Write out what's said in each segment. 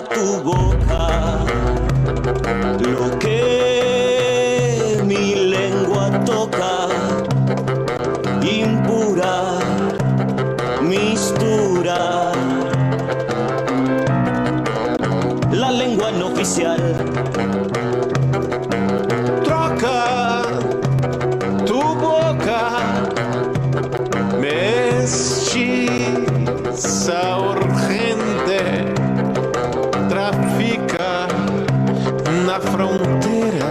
a tu boca lo que mi lengua toca, impura mistura, la lengua no oficial. Troca tu boca, mestiza urgente, trafica na fronteira,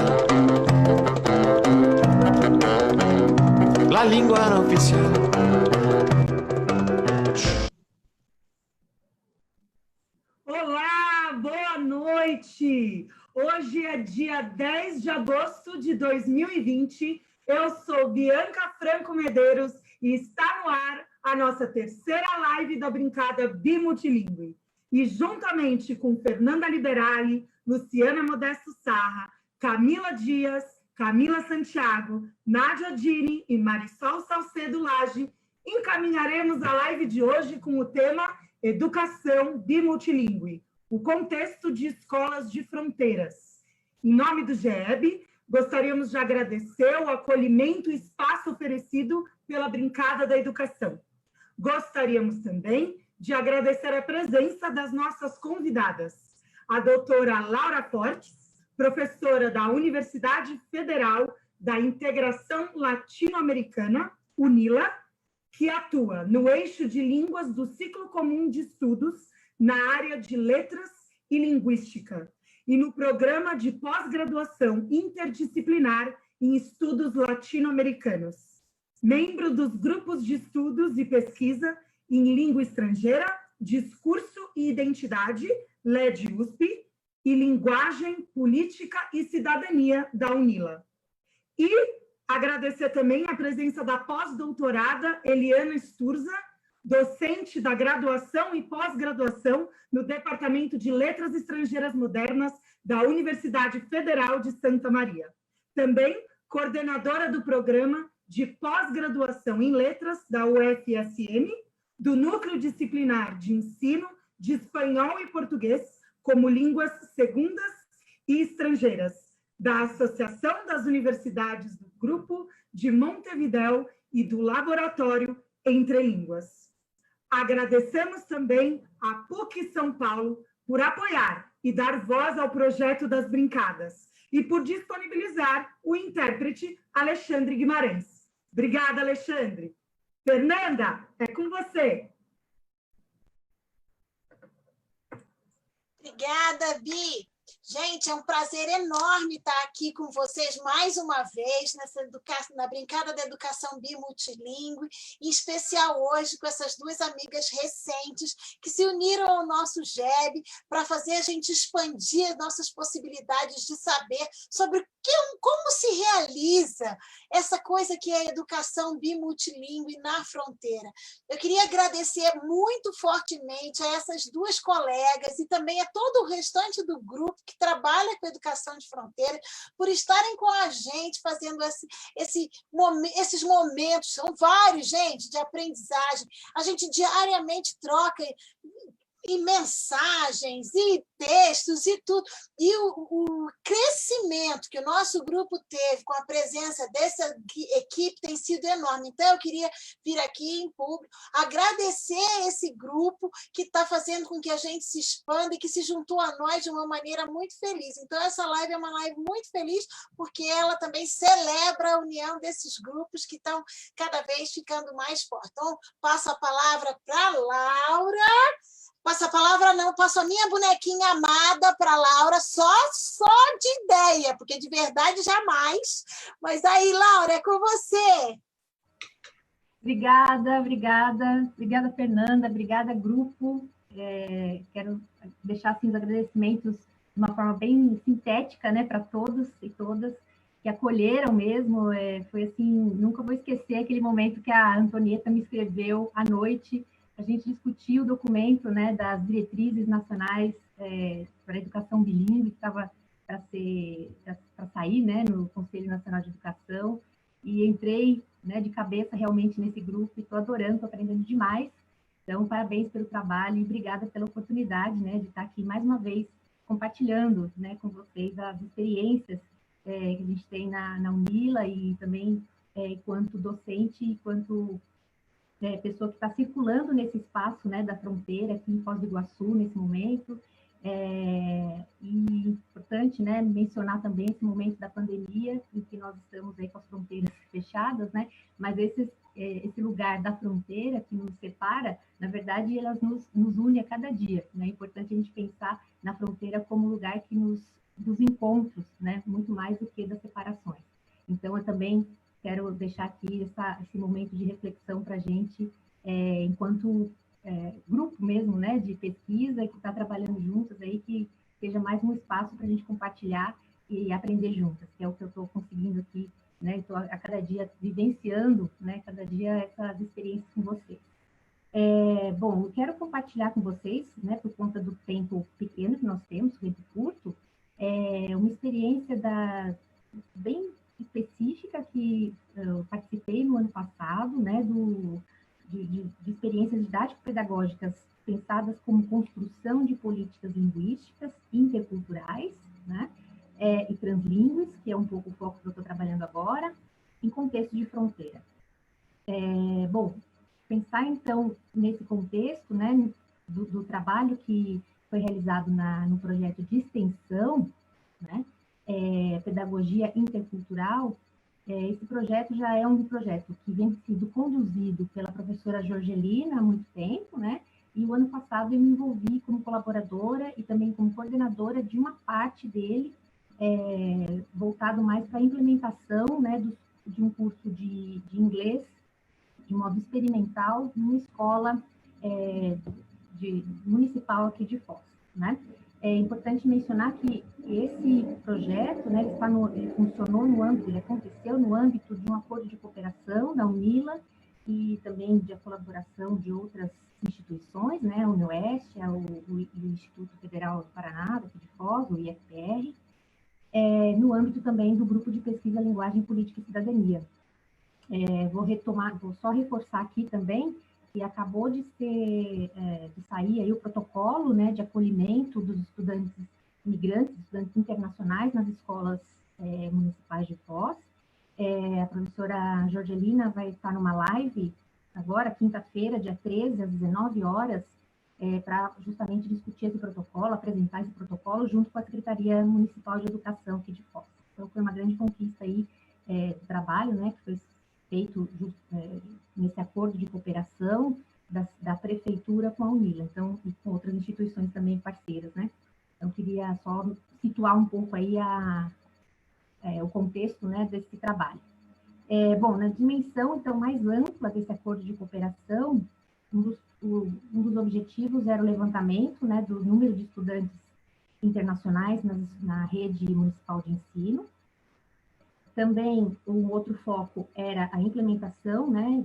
la língua não oficial. Olá, boa noite! Hoje é dia 10 de agosto de 2020. Eu sou Bianca Franco Medeiros e está no ar a nossa terceira live da Brincada Bimultilingüe. E juntamente com Fernanda Liberali, Luciana Modesto Sarra, Camila Dias, Camila Santiago, Nádia Dini e Marisol Salcedo Lage, encaminharemos a live de hoje com o tema Educação Bimultilingüe, o contexto de escolas de fronteiras. Em nome do GEB, gostaríamos de agradecer o acolhimento e espaço oferecido pela Brincada da Educação. Gostaríamos também de agradecer a presença das nossas convidadas, a doutora Laura Fortes, professora da Universidade Federal da Integração Latino-Americana, UNILA, que atua no eixo de línguas do Ciclo Comum de Estudos na área de Letras e Linguística e no programa de pós-graduação interdisciplinar em estudos latino-americanos. Membro dos grupos de estudos e pesquisa em língua estrangeira, discurso e identidade, LED-USP, e linguagem, política e cidadania da UNILA. E agradecer também a presença da pós-doutorada Eliana Sturza, docente da graduação e pós-graduação no Departamento de Letras Estrangeiras Modernas da Universidade Federal de Santa Maria. Também coordenadora do programa de pós-graduação em letras da UFSM, do Núcleo Disciplinar de Ensino de Espanhol e Português como Línguas Segundas e Estrangeiras, da Associação das Universidades do Grupo de Montevidéu e do Laboratório Entre Línguas. Agradecemos também a PUC São Paulo por apoiar e dar voz ao projeto das Brincadas e por disponibilizar o intérprete Alexandre Guimarães. Obrigada, Alexandre. Fernanda, é com você. Obrigada, Bi. Gente, é um prazer enorme estar aqui com vocês mais uma vez na Brincada da Educação Bimultilingüe, em especial hoje com essas duas amigas recentes que se uniram ao nosso GEB para fazer a gente expandir nossas possibilidades de saber sobre como se realiza essa coisa que é a educação bimultilingüe na fronteira. Eu queria agradecer muito fortemente a essas duas colegas e também a todo o restante do grupo que trabalha com educação de fronteira por estarem com a gente fazendo esses momentos, são vários, gente, de aprendizagem. A gente diariamente troca e mensagens, e textos, e tudo. E o crescimento que o nosso grupo teve com a presença dessa equipe tem sido enorme. Então, eu queria vir aqui em público agradecer esse grupo que está fazendo com que a gente se expanda e que se juntou a nós de uma maneira muito feliz. Então, essa live é uma live muito feliz, porque ela também celebra a união desses grupos que estão cada vez ficando mais fortes. Então, passo a palavra para a Laura. Passo a palavra, não, passo a minha bonequinha amada para a Laura, só de ideia, porque de verdade jamais. Mas aí, Laura, é com você. Obrigada, Fernanda, obrigada, grupo. Quero deixar assim, os agradecimentos de uma forma bem sintética, né, para todos e todas que acolheram mesmo. Foi assim, nunca vou esquecer aquele momento que a Antonieta me escreveu à noite. A gente discutiu o documento, né, das diretrizes nacionais para a educação bilíngue, que estava para sair, né, no Conselho Nacional de Educação, e entrei, né, de cabeça realmente nesse grupo e estou adorando, estou aprendendo demais. Então, parabéns pelo trabalho e obrigada pela oportunidade, né, de estar aqui mais uma vez compartilhando, né, com vocês as experiências que a gente tem na UNILA e também enquanto docente, enquanto pessoa que está circulando nesse espaço, né, da fronteira aqui em Foz do Iguaçu nesse momento. E importante, né, mencionar também esse momento da pandemia em que nós estamos aí com as fronteiras fechadas, né, mas esse lugar da fronteira que nos separa, na verdade, elas nos une a cada dia, né, é importante a gente pensar na fronteira como lugar que dos encontros, né, muito mais do que das separações. Então, eu também quero deixar aqui esse momento de reflexão para a gente, enquanto grupo mesmo, né, de pesquisa, que está trabalhando juntas aí, que seja mais um espaço para a gente compartilhar e aprender juntas, que é o que eu estou conseguindo aqui, né, estou a cada dia vivenciando, né, cada dia essas experiências com vocês. Bom, eu quero compartilhar com vocês, né, por conta do tempo pequeno que nós temos, tempo curto, uma experiência bem específica que eu participei no ano passado, né, de experiências didático-pedagógicas pensadas como construção de políticas linguísticas interculturais, né, e translíngues, que é um pouco o foco que eu estou trabalhando agora, em contexto de fronteira. Bom, pensar então nesse contexto, né, do trabalho que foi realizado no projeto de extensão, né, Pedagogia Intercultural. Esse projeto já é um projeto que vem sendo conduzido pela professora Jorgelina há muito tempo, né? E o ano passado eu me envolvi como colaboradora e também como coordenadora de uma parte dele, voltado mais para a implementação, né, de um curso de inglês de modo experimental numa escola municipal aqui de Foz, né? É importante mencionar que esse projeto, né, ele funcionou ele aconteceu no âmbito de um acordo de cooperação da UNILA e também de colaboração de outras instituições, né, a UniOeste, o Instituto Federal do Paraná, daqui de Foz, o IFPR, no âmbito também do Grupo de Pesquisa Linguagem, Política e Cidadania. Vou só reforçar aqui também que acabou de sair aí o protocolo, né, de acolhimento dos estudantes imigrantes, estudantes internacionais nas escolas municipais de Foz. A professora Jorgelina vai estar numa live agora, quinta-feira, dia 13, às 19 horas, para justamente discutir esse protocolo, apresentar esse protocolo junto com a Secretaria Municipal de Educação aqui de Foz. Então, foi uma grande conquista aí do trabalho, né, que foi feito nesse acordo de cooperação da prefeitura com a UNILA, então, e com outras instituições também parceiras, né? Então, queria só situar um pouco aí o contexto, né, desse trabalho. Bom, na dimensão, então, mais ampla desse acordo de cooperação, um dos objetivos era o levantamento, né, do número de estudantes internacionais na rede municipal de ensino. Também, um outro foco era a implementação, né,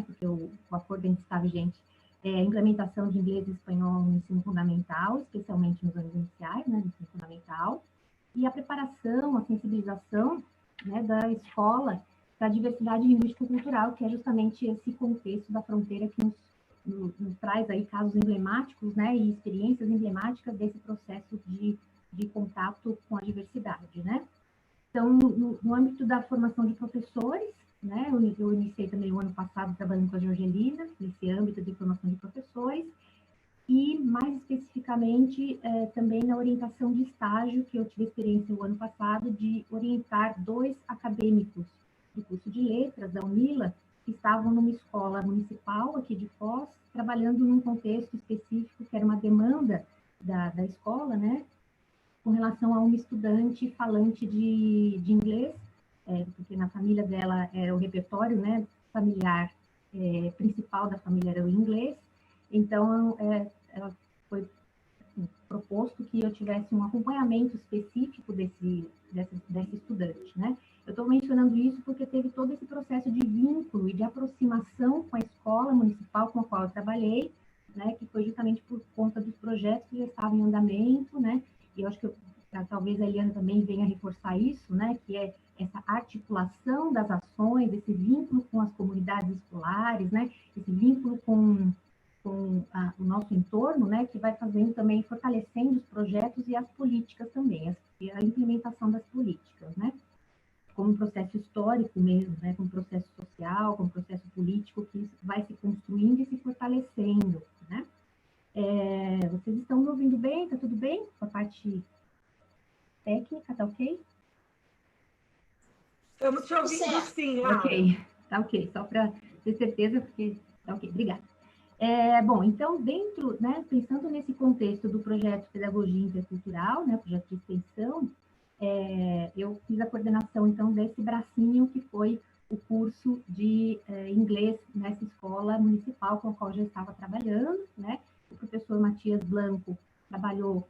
porque o acordo ainda está vigente, a implementação de inglês e espanhol no ensino fundamental, especialmente nos anos iniciais, né, no ensino fundamental, e a preparação, a sensibilização, né, da escola para a diversidade linguístico-cultural, que é justamente esse contexto da fronteira que nos traz aí casos emblemáticos, né, e experiências emblemáticas desse processo de contato com a diversidade, né. Então, no âmbito da formação de professores, né, eu iniciei também o ano passado trabalhando com a Jorgelina, nesse âmbito de formação de professores, e mais especificamente também na orientação de estágio, que eu tive experiência o ano passado de orientar 2 acadêmicos do curso de letras da UNILA, que estavam numa escola municipal aqui de Foz, trabalhando num contexto específico, que era uma demanda da escola, né, com relação a uma estudante falante de inglês, porque na família dela era o repertório, né, familiar principal da família era o inglês, então ela foi proposto que eu tivesse um acompanhamento específico desse estudante, né. Eu estou mencionando isso porque teve todo esse processo de vínculo e de aproximação com a escola municipal com a qual eu trabalhei, né, que foi justamente por conta dos projetos que já estavam em andamento, né, e eu acho que talvez a Eliana também venha reforçar isso, né, que é essa articulação das ações, esse vínculo com as comunidades escolares, né, esse vínculo com com o nosso entorno, né, que vai fazendo também, fortalecendo os projetos e as políticas também, a implementação das políticas, né, como um processo histórico mesmo, né, como um processo social, como um processo político que vai se construindo e se fortalecendo, né. Vocês estão me ouvindo bem? Tá tudo bem? Com a parte técnica, tá ok? Estamos te ouvindo sim, Laura. Ok, tá ok, só para ter certeza, porque tá ok, obrigada. Bom, então, dentro, né, pensando nesse contexto do projeto Pedagogia Intercultural, né, projeto de extensão, eu fiz a coordenação, então, desse bracinho que foi o curso de inglês nessa escola municipal com a qual eu já estava trabalhando, né, o professor Matias Blanco trabalhou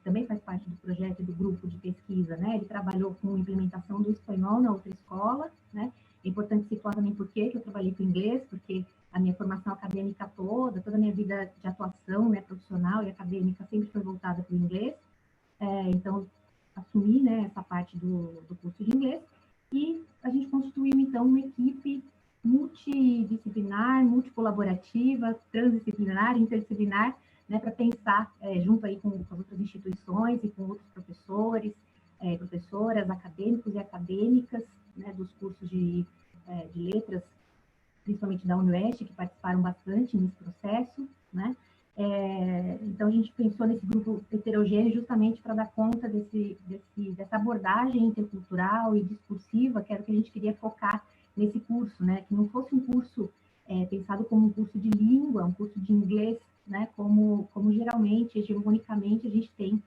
também faz parte do projeto e do grupo de pesquisa, né, ele trabalhou com implementação do espanhol na outra escola, né, é importante situar também por que eu trabalhei com inglês, porque a minha formação acadêmica toda a minha vida de atuação, né, profissional e acadêmica sempre foi voltada para o inglês, então assumi, né, essa parte do curso de inglês, e a gente constituiu, então, uma equipe multidisciplinar, multicolaborativa, transdisciplinar, interdisciplinar, né, para pensar junto aí com as outras instituições e com outros professores, professoras, acadêmicos e acadêmicas, né, dos cursos de letras, principalmente da UniOeste, que participaram bastante nesse processo, né? Então, a gente pensou nesse grupo heterogêneo justamente para dar conta dessa abordagem intercultural e discursiva, que era o que a gente queria focar nesse curso, né? Que não fosse um curso pensado como um curso de língua, um curso de inglês, né? Como geralmente, hegemonicamente, a gente tem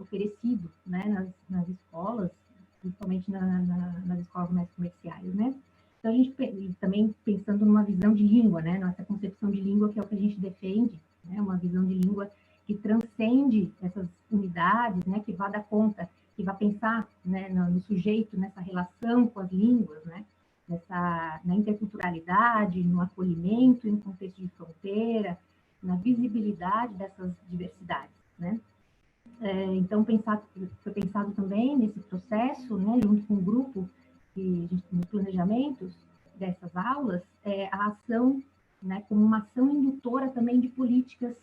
oferecido, né? Nas escolas, principalmente nas escolas mais comerciais, né? Então, a gente também pensando numa visão de língua, né? Nossa concepção de língua, que é o que a gente defende, né? Uma visão de língua que transcende essas unidades, né? Que vá dar conta, que vá pensar, né, no sujeito, nessa relação com as línguas, né? Na interculturalidade, no acolhimento em contexto de fronteira, na visibilidade dessas diversidades, né? Então, foi pensado também nesse processo, né? Junto com o grupo, nos planejamentos dessas aulas, a ação, né, como uma ação indutora também de políticas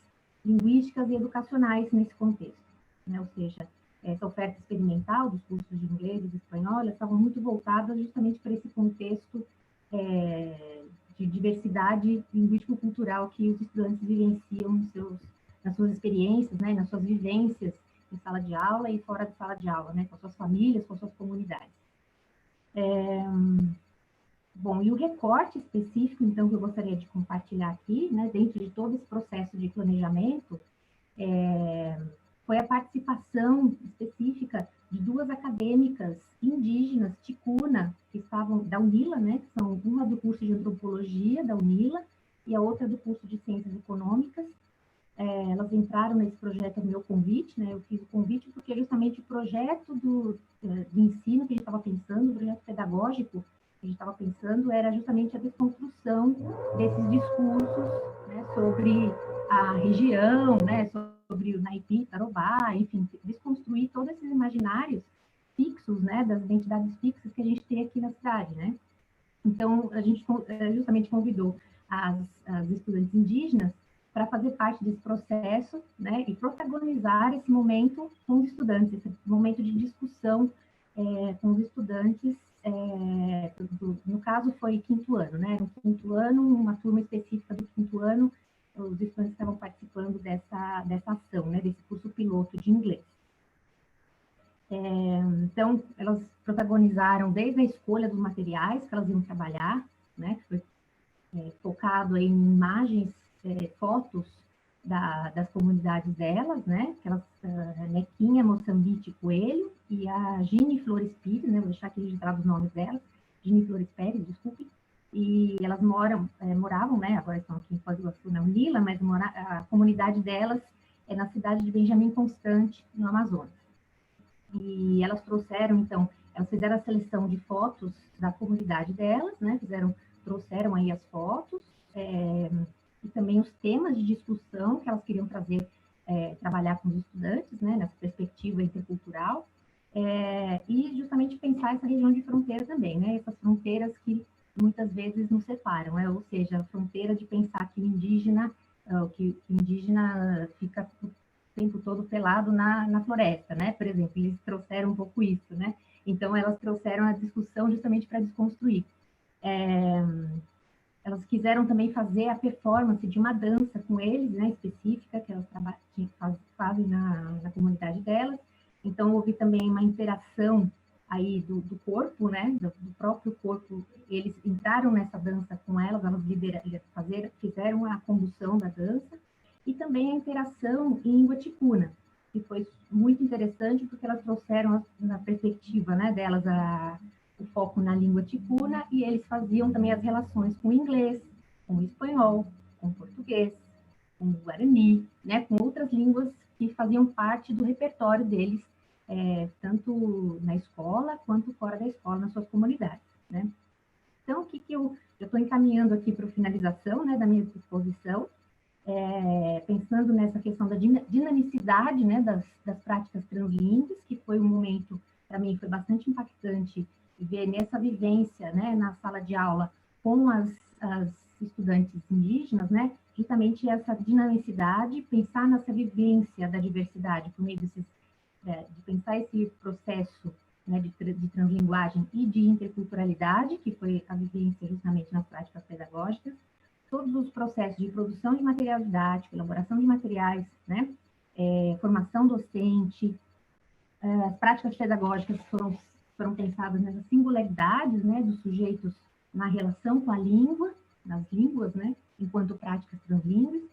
linguísticas e educacionais nesse contexto, né, ou seja, essa oferta experimental dos cursos de inglês e de espanhol, elas estavam muito voltadas justamente para esse contexto de diversidade linguístico-cultural que os estudantes vivenciam nas suas experiências, né, nas suas vivências em sala de aula e fora de sala de aula, né, com as suas famílias, com as suas comunidades. Bom, e o recorte específico, então, que eu gostaria de compartilhar aqui, né, dentro de todo esse processo de planejamento, foi a participação específica de duas acadêmicas indígenas, ticuna, que estavam da UNILA, né, que são uma do curso de antropologia da UNILA e a outra do curso de ciências econômicas. Elas entraram nesse projeto a meu convite, né, eu fiz o convite porque justamente o projeto do ensino que a gente estava pensando, o projeto pedagógico que a gente estava pensando, era justamente a desconstrução desses discursos, né, sobre a região, né, sobre o Naipi, Tarobá, enfim, desconstruir todos esses imaginários fixos, né, das identidades fixas que a gente tem aqui na cidade, né. Então, a gente justamente convidou as estudantes indígenas para fazer parte desse processo, né, e protagonizar esse momento com os estudantes, esse momento de discussão com os estudantes, no caso foi quinto ano, né, no quinto ano, uma turma específica do quinto ano, os estudantes estavam participando dessa ação, né, desse curso piloto de inglês. Então, elas protagonizaram desde a escolha dos materiais que elas iam trabalhar, né, que foi focado em imagens, fotos das comunidades delas, né, que elas, Nequinha, Moçambique, Coelho, e a Gine Flores Pires, né, vou deixar aqui registrado os nomes delas, Gine Flores Pérez, desculpe, e elas moravam, né, agora estão aqui em Foz do Iguaçu, na Unila, mas a comunidade delas é na cidade de Benjamin Constant, no Amazonas. E elas trouxeram, então, elas fizeram a seleção de fotos da comunidade delas, né, trouxeram aí as fotos, e também os temas de discussão que elas queriam trazer, trabalhar com os estudantes, né, nessa perspectiva intercultural, e justamente pensar essa região de fronteira também, né, essas fronteiras que muitas vezes nos separam, ou seja, a fronteira de pensar que o indígena fica o tempo todo pelado na floresta, né? Por exemplo, eles trouxeram um pouco isso, né? Então, elas trouxeram a discussão justamente para desconstruir. Elas quiseram também fazer a performance de uma dança com eles, né, específica, que elas fazem na comunidade delas. Então, houve também uma interação aí do corpo, né, do próprio corpo. Eles entraram nessa dança com elas fizeram a condução da dança, e também a interação em língua ticuna, que foi muito interessante, porque elas trouxeram, na perspectiva, né, delas, o foco na língua ticuna, e eles faziam também as relações com o inglês, com o espanhol, com o português, com o guarani, né, com outras línguas que faziam parte do repertório deles, tanto na escola quanto fora da escola, nas suas comunidades, né? Então, o que eu estou encaminhando aqui para a finalização, né, da minha exposição, pensando nessa questão da dinamicidade, né, das práticas translíngues, que foi um momento, para mim, foi bastante impactante ver nessa vivência, né, na sala de aula com as estudantes indígenas, né, justamente essa dinamicidade, pensar nessa vivência da diversidade por meio de pensar esse processo, né, de translinguagem e de interculturalidade, que foi a vivência justamente nas práticas pedagógicas, todos os processos de produção de material didático, elaboração de materiais, né, formação docente, as práticas pedagógicas foram pensadas nessas singularidades, né, dos sujeitos na relação com a língua, nas línguas, né, enquanto práticas translíngues,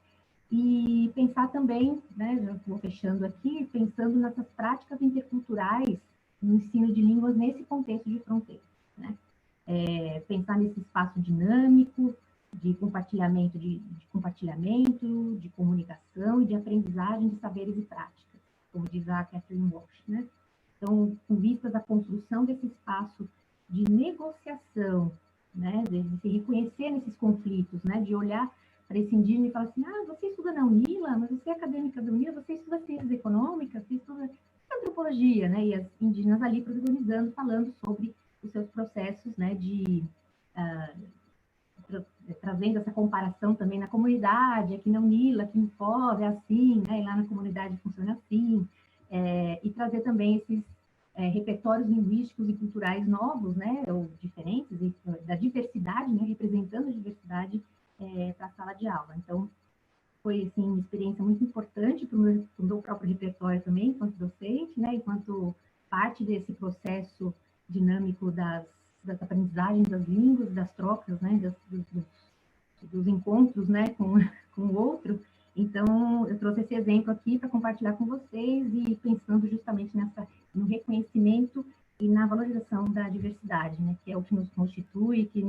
e pensar também, né, já vou fechando aqui, pensando nessas práticas interculturais no ensino de línguas nesse contexto de fronteira, né, pensar nesse espaço dinâmico, de compartilhamento, de comunicação e de aprendizagem de saberes e práticas, como diz a Catherine Walsh, né? Então, com vistas à construção desse espaço de negociação, né, de se reconhecer nesses conflitos, né, de olhar para esse indígena e falar assim, você estuda na UNILA, mas você é acadêmica da UNILA, você estuda ciências econômicas, você estuda antropologia, né, e as indígenas ali protagonizando, falando sobre os seus processos, né, trazendo essa comparação também na comunidade, aqui na UNILA, aqui em Foz é assim, né, e lá na comunidade funciona assim, e trazer também esses repertórios linguísticos e culturais novos, né, ou diferentes, da diversidade, né, representando a diversidade para a sala de aula. Então, foi, assim, uma experiência muito importante para o meu próprio repertório também, enquanto docente, né, enquanto parte desse processo dinâmico das aprendizagens das línguas, das trocas, né, dos encontros, né, com o outro. Então, eu trouxe esse exemplo aqui para compartilhar com vocês e pensando justamente no reconhecimento e na valorização da diversidade, né, que é o que nos constitui, que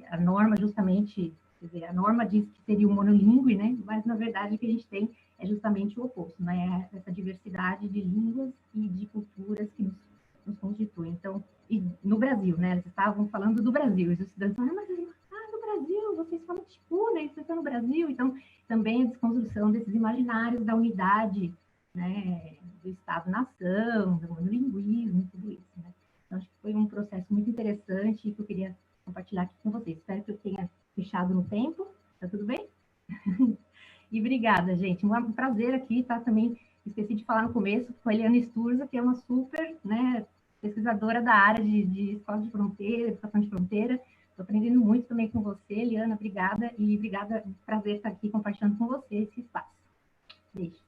a norma justamente, quer dizer, a norma diz que seria o monolíngue, né, mas na verdade o que a gente tem é justamente o oposto, né, essa diversidade de línguas e de culturas que nos constituem. Então, e no Brasil, né, eles estavam falando do Brasil, os estudantes falaram, mas no Brasil, vocês falam ticuna, vocês estão no Brasil, então também a desconstrução desses imaginários da unidade, né, do Estado-nação, do monolinguismo, tudo isso, né. Então, acho que foi um processo muito interessante que eu queria compartilhar aqui com vocês. Espero que eu tenha fechado no tempo, tá tudo bem? E obrigada, gente, um prazer aqui, tá, também esqueci de falar no começo, com a Eliana Sturza, que é uma super, né, pesquisadora da área de escola de fronteira, educação de fronteira. Estou aprendendo muito também com você, Eliana, obrigada, e obrigada, prazer estar aqui compartilhando com você esse espaço. Beijo.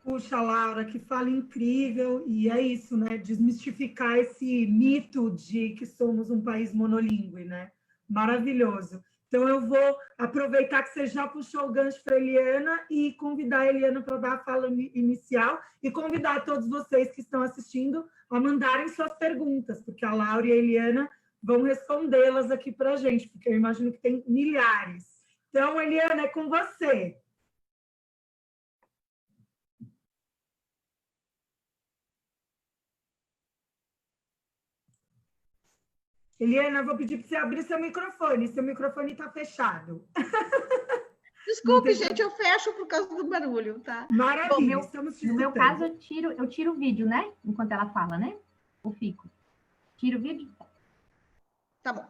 Puxa, Laura, que fala incrível, e é isso, né, desmistificar esse mito de que somos um país monolíngue, né, maravilhoso. Então, eu vou aproveitar que você já puxou o gancho para a Eliana e convidar a Eliana para dar a fala inicial e convidar todos vocês que estão assistindo a mandarem suas perguntas, porque a Laura e a Eliana vão respondê-las aqui para a gente, porque eu imagino que tem milhares. Então, Eliana, é com você. Eliana, eu vou pedir para você abrir seu microfone está fechado. Desculpe, gente, eu fecho por causa do barulho, tá? Maravilha, estamos te No meu caso, eu tiro o vídeo, né? Enquanto ela fala, né? Ou fico? Tiro o vídeo? Tá bom.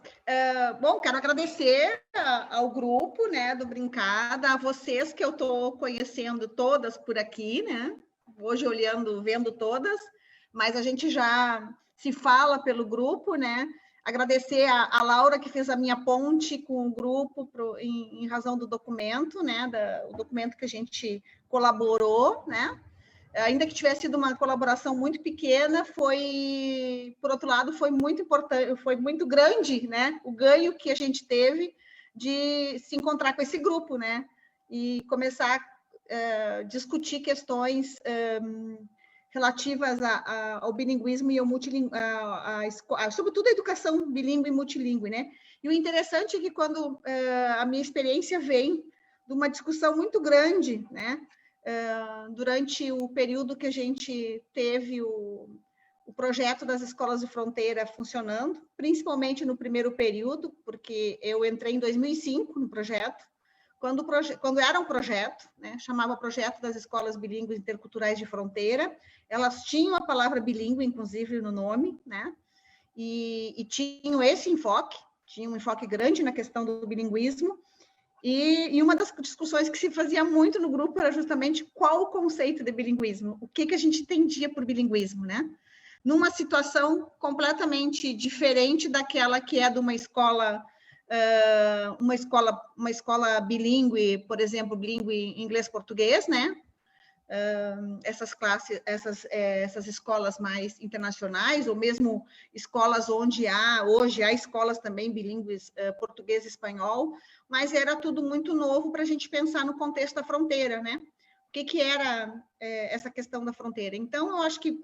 Bom, quero agradecer ao grupo, né, do Brincada, a vocês que eu estou conhecendo todas por aqui, né? Hoje olhando, vendo todas, mas a gente já se fala pelo grupo, né? Agradecer a Laura que fez a minha ponte com o grupo em razão do documento, né? O documento que a gente colaborou, né? Ainda que tivesse sido uma colaboração muito pequena, por outro lado, foi muito importante, foi muito grande, né? O ganho que a gente teve de se encontrar com esse grupo, né? E começar a discutir questões relativas ao bilinguismo e ao multilingüe, sobretudo a educação bilíngue e multilingüe, né? E o interessante é que quando a minha experiência vem de uma discussão muito grande, né? Durante o período que a gente teve o projeto das escolas de fronteira funcionando, principalmente no primeiro período, porque eu entrei em 2005 no projeto, quando era um projeto, né, chamava Projeto das Escolas Bilíngues Interculturais de Fronteira, elas tinham a palavra bilíngue, inclusive, no nome, né, e tinham esse enfoque, tinha um enfoque grande na questão do bilinguismo, e uma das discussões que se fazia muito no grupo era justamente qual o conceito de bilinguismo, o que a gente entendia por bilinguismo, né? Numa situação completamente diferente daquela que é de uma escola bilíngue, por exemplo, bilíngue inglês-português, né? Essas escolas mais internacionais, ou mesmo escolas onde hoje há escolas também bilíngues português e espanhol, mas era tudo muito novo para a gente pensar no contexto da fronteira, né? O que era essa questão da fronteira? Então, eu acho que,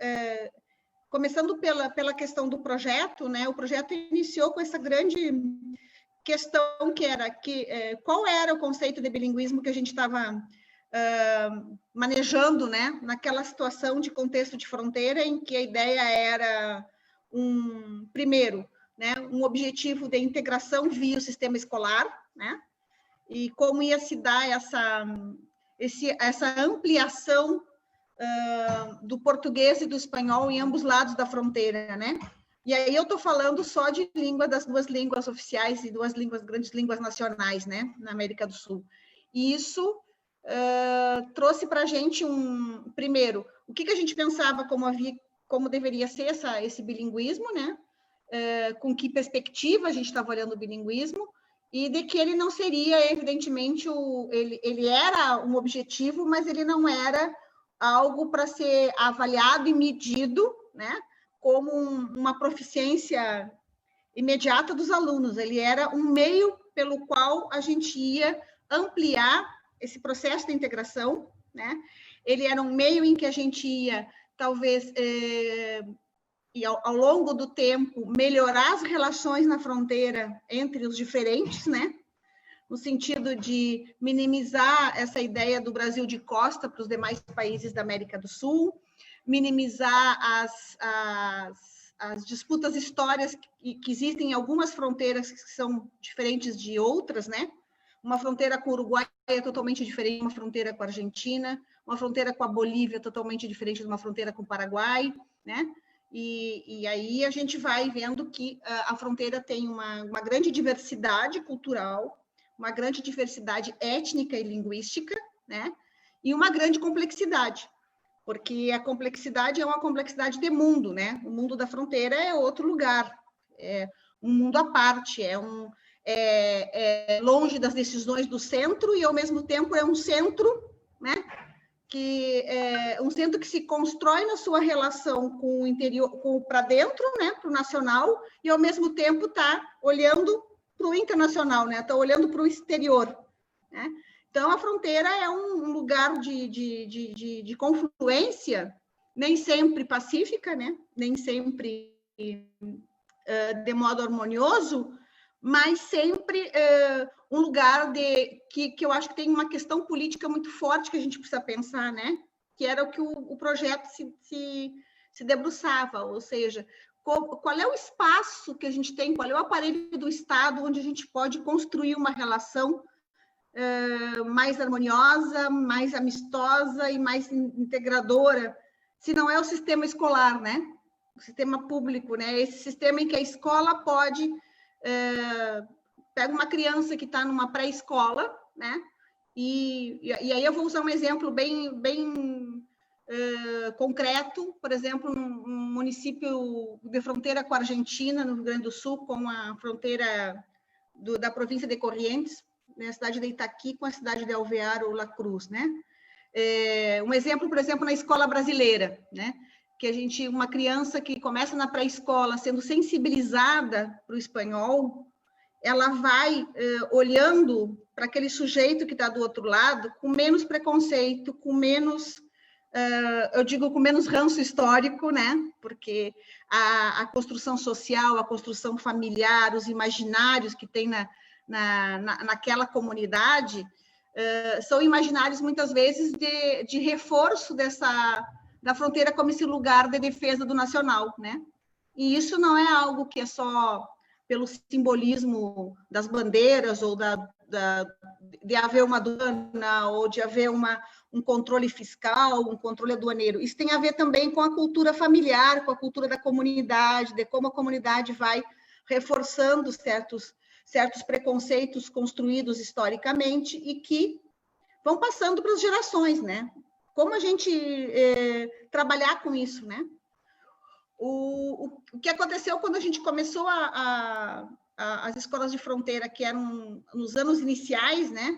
começando pela questão do projeto, né? O projeto iniciou com essa grande questão que era qual era o conceito de bilinguismo que a gente estava manejando, né, naquela situação de contexto de fronteira em que a ideia era primeiro, né, um objetivo de integração via o sistema escolar, né, e como ia se dar essa ampliação do português e do espanhol em ambos lados da fronteira, né? E aí eu estou falando só de das duas línguas oficiais e grandes línguas nacionais, né, na América do Sul. E isso trouxe para a gente primeiro, o que a gente pensava como deveria ser esse bilinguismo, né? Com que perspectiva a gente estava olhando o bilinguismo, e de que ele não seria, evidentemente, ele era um objetivo, mas ele não era algo para ser avaliado e medido, né? Como uma proficiência imediata dos alunos. Ele era um meio pelo qual a gente ia ampliar esse processo de integração, né? Ele era um meio em que a gente ia, talvez, e ao longo do tempo, melhorar as relações na fronteira entre os diferentes, né? No sentido de minimizar essa ideia do Brasil de costa para os demais países da América do Sul, minimizar as disputas históricas que existem em algumas fronteiras que são diferentes de outras, né? Uma fronteira com o Uruguai é totalmente diferente de uma fronteira com a Argentina, uma fronteira com a Bolívia totalmente diferente de uma fronteira com o Paraguai, né? E aí a gente vai vendo que a fronteira tem uma grande diversidade cultural, uma grande diversidade étnica e linguística, né? E uma grande complexidade, porque a complexidade é uma complexidade de mundo, né? O mundo da fronteira é outro lugar, é um mundo à parte, é longe das decisões do centro e, ao mesmo tempo, é um centro, né? Um centro que se constrói na sua relação com o interior, para dentro, né? Para o nacional, e, ao mesmo tempo, está olhando para o internacional, né? Está olhando para o exterior, né? Então, a fronteira é um lugar de confluência, nem sempre pacífica, né? Nem sempre de modo harmonioso, mas sempre um lugar que eu acho que tem uma questão política muito forte que a gente precisa pensar, né? Que era o que o projeto se debruçava, ou seja, qual é o espaço que a gente tem, qual é o aparelho do Estado onde a gente pode construir uma relação mais harmoniosa, mais amistosa e mais integradora, se não é o sistema escolar, né? O sistema público, né? Esse sistema em que a escola pode pega uma criança que está numa pré-escola, né? E aí eu vou usar um exemplo bem concreto, por exemplo, num município de fronteira com a Argentina, no Rio Grande do Sul, com a fronteira da província de Corrientes, né, a cidade de Itaqui com a cidade de Alvear ou La Cruz, né? Um exemplo, por exemplo, na escola brasileira, né? Que uma criança que começa na pré-escola sendo sensibilizada para o espanhol, ela vai olhando para aquele sujeito que está do outro lado com menos preconceito, com menos, eu digo, com menos ranço histórico, né? Porque a construção social, a construção familiar, os imaginários que tem naquela comunidade são imaginários, muitas vezes, de reforço da fronteira como esse lugar de defesa do nacional, né? E isso não é algo que é só pelo simbolismo das bandeiras ou de haver uma aduana ou de haver um controle fiscal, um controle aduaneiro. Isso tem a ver também com a cultura familiar, com a cultura da comunidade, de como a comunidade vai reforçando certos preconceitos construídos historicamente e que vão passando para as gerações, né? Como a gente trabalhar com isso, né? O que aconteceu quando a gente começou as escolas de fronteira, que eram nos anos iniciais, né?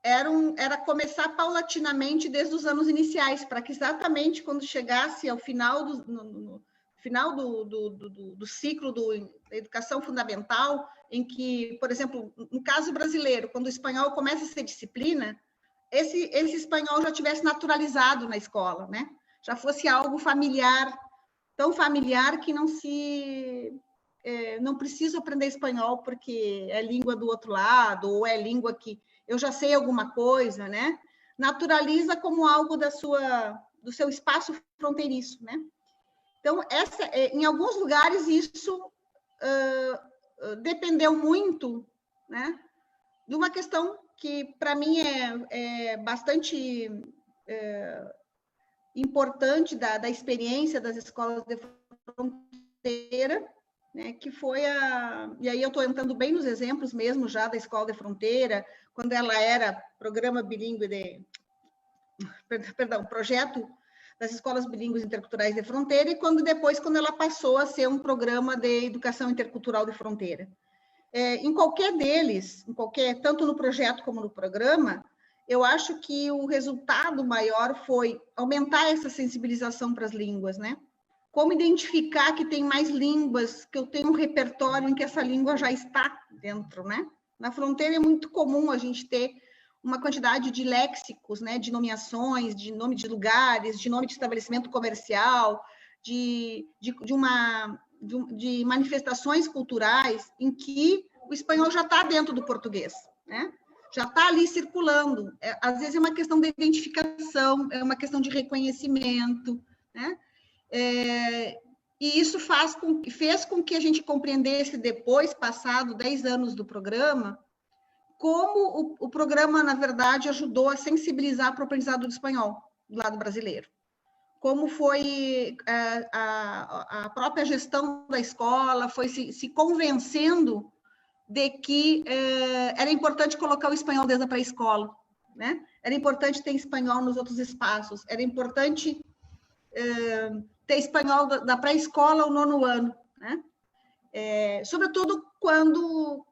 Era começar paulatinamente desde os anos iniciais, para que exatamente quando chegasse ao final do ciclo da educação fundamental, em que, por exemplo, no caso brasileiro, quando o espanhol começa a ser disciplina, esse espanhol já tivesse naturalizado na escola, né? Já fosse algo familiar, tão familiar que não preciso aprender espanhol porque é língua do outro lado, ou é língua que eu já sei alguma coisa, né? Naturaliza como algo do seu espaço fronteiriço, né? Então, em alguns lugares, isso dependeu muito, né, de uma questão que, para mim, é bastante importante da experiência das escolas de fronteira, né, que foi e aí eu estou entrando bem nos exemplos mesmo já da escola de fronteira, quando ela era programa bilíngue projeto das escolas bilíngues interculturais de fronteira, e quando ela passou a ser um programa de educação intercultural de fronteira. Em qualquer deles, tanto no projeto como no programa, eu acho que o resultado maior foi aumentar essa sensibilização para as línguas, né? Como identificar que tem mais línguas, que eu tenho um repertório em que essa língua já está dentro, né? Na fronteira é muito comum a gente ter uma quantidade de léxicos, né, de nomeações, de nome de lugares, de nome de estabelecimento comercial, de manifestações culturais em que o espanhol já está dentro do português, né? Já está ali circulando. Às vezes é uma questão de identificação, é uma questão de reconhecimento, né? E isso fez com que a gente compreendesse depois, passado 10 anos do programa, como o programa, na verdade, ajudou a sensibilizar para o aprendizado do espanhol do lado brasileiro. Como foi a própria gestão da escola, foi se convencendo de que era importante colocar o espanhol desde a pré-escola, né? Era importante ter espanhol nos outros espaços, era importante ter espanhol da pré-escola ao 9º ano, né? Sobretudo quando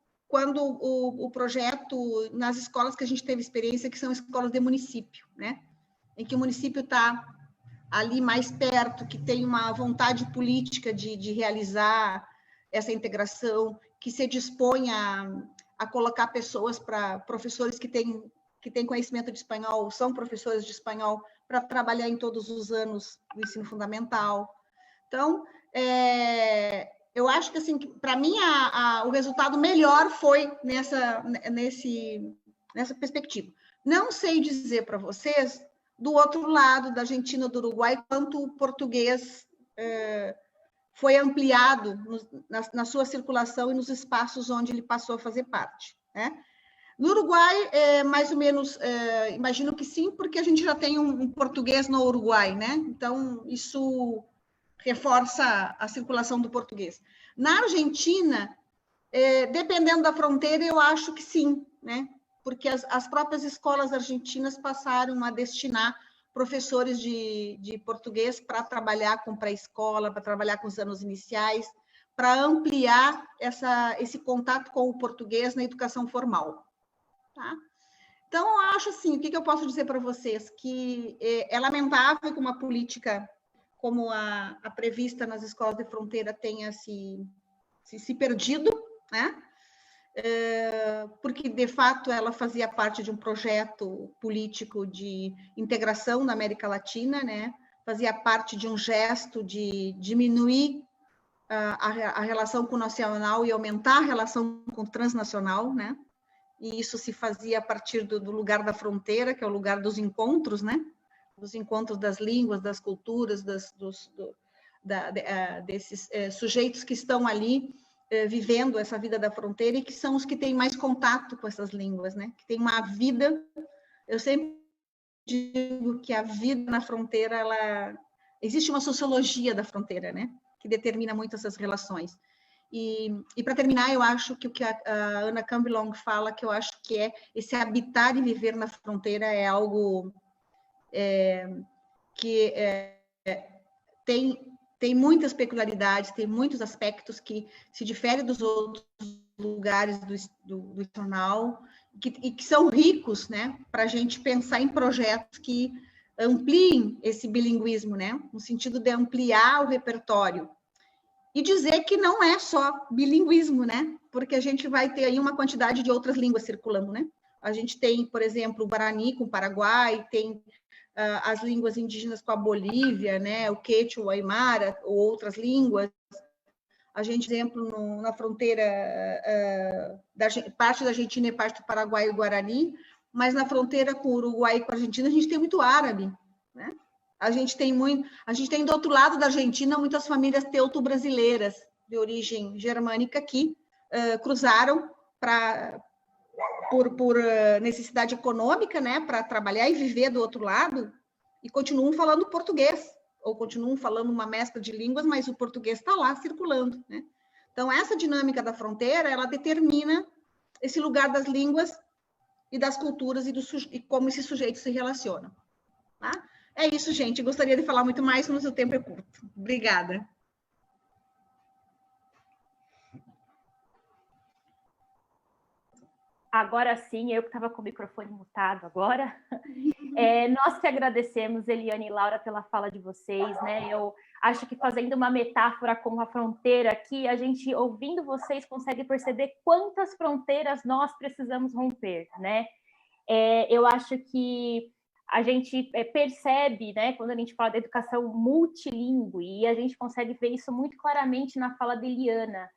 o projeto, nas escolas que a gente teve experiência, que são escolas de município, né? Em que o município está ali mais perto, que tem uma vontade política de realizar essa integração, que se dispõe a colocar pessoas professores que têm conhecimento de espanhol, são professores de espanhol, para trabalhar em todos os anos do ensino fundamental. Então, eu acho que, assim, para mim, o resultado melhor foi nessa perspectiva. Não sei dizer para vocês, do outro lado, da Argentina, do Uruguai, quanto o português foi ampliado na sua circulação e nos espaços onde ele passou a fazer parte, né? No Uruguai, mais ou menos, imagino que sim, porque a gente já tem um português no Uruguai, né? Então, isso reforça a circulação do português. Na Argentina, dependendo da fronteira, eu acho que sim, né? Porque as próprias escolas argentinas passaram a destinar professores de português para trabalhar com pré-escola, para trabalhar com os anos iniciais, para ampliar esse contato com o português na educação formal. Tá? Então, eu acho assim, o que eu posso dizer para vocês? Que é lamentável que uma política como a prevista nas escolas de fronteira tenha se perdido, né? Porque, de fato, ela fazia parte de um projeto político de integração na América Latina, né? Fazia parte de um gesto de diminuir a relação com o nacional e aumentar a relação com o transnacional, né? E isso se fazia a partir do lugar da fronteira, que é o lugar dos encontros, né? Dos encontros das línguas, das culturas, desses sujeitos que estão ali vivendo essa vida da fronteira e que são os que têm mais contato com essas línguas, né? Que tem uma vida, eu sempre digo que a vida na fronteira, existe uma sociologia da fronteira, né? Que determina muito essas relações. E para terminar, eu acho que o que a Anna Cambilong fala, que eu acho que é esse habitar e viver na fronteira é algo que tem muitas peculiaridades, tem muitos aspectos que se diferem dos outros lugares do jornal e que são ricos, né, para a gente pensar em projetos que ampliem esse bilinguismo, né, no sentido de ampliar o repertório. E dizer que não é só bilinguismo, né, porque a gente vai ter aí uma quantidade de outras línguas circulando, né. A gente tem, por exemplo, o Guarani com o Paraguai, tem as línguas indígenas com a Bolívia, né, o Quechua, o Aymara, ou outras línguas. A gente, por exemplo, na fronteira, parte da Argentina e parte do Paraguai e o Guarani, mas na fronteira com o Uruguai e com a Argentina, a gente tem muito árabe, né? A gente tem do outro lado da Argentina muitas famílias teuto-brasileiras de origem germânica que cruzaram por necessidade econômica, né, para trabalhar e viver do outro lado, e continuam falando português, ou continuam falando uma mescla de línguas, mas o português está lá circulando, né? Então, essa dinâmica da fronteira, ela determina esse lugar das línguas e das culturas e como esses sujeitos se relacionam. Tá? É isso, gente. Gostaria de falar muito mais, mas o tempo é curto. Obrigada. Agora sim, eu que estava com o microfone mutado agora. Nós que agradecemos, Eliane e Laura, pela fala de vocês, né? Eu acho que fazendo uma metáfora com a fronteira aqui, a gente, ouvindo vocês, consegue perceber quantas fronteiras nós precisamos romper, né? Eu acho que a gente percebe, né, quando a gente fala da educação multilingüe, e a gente consegue ver isso muito claramente na fala de Eliana,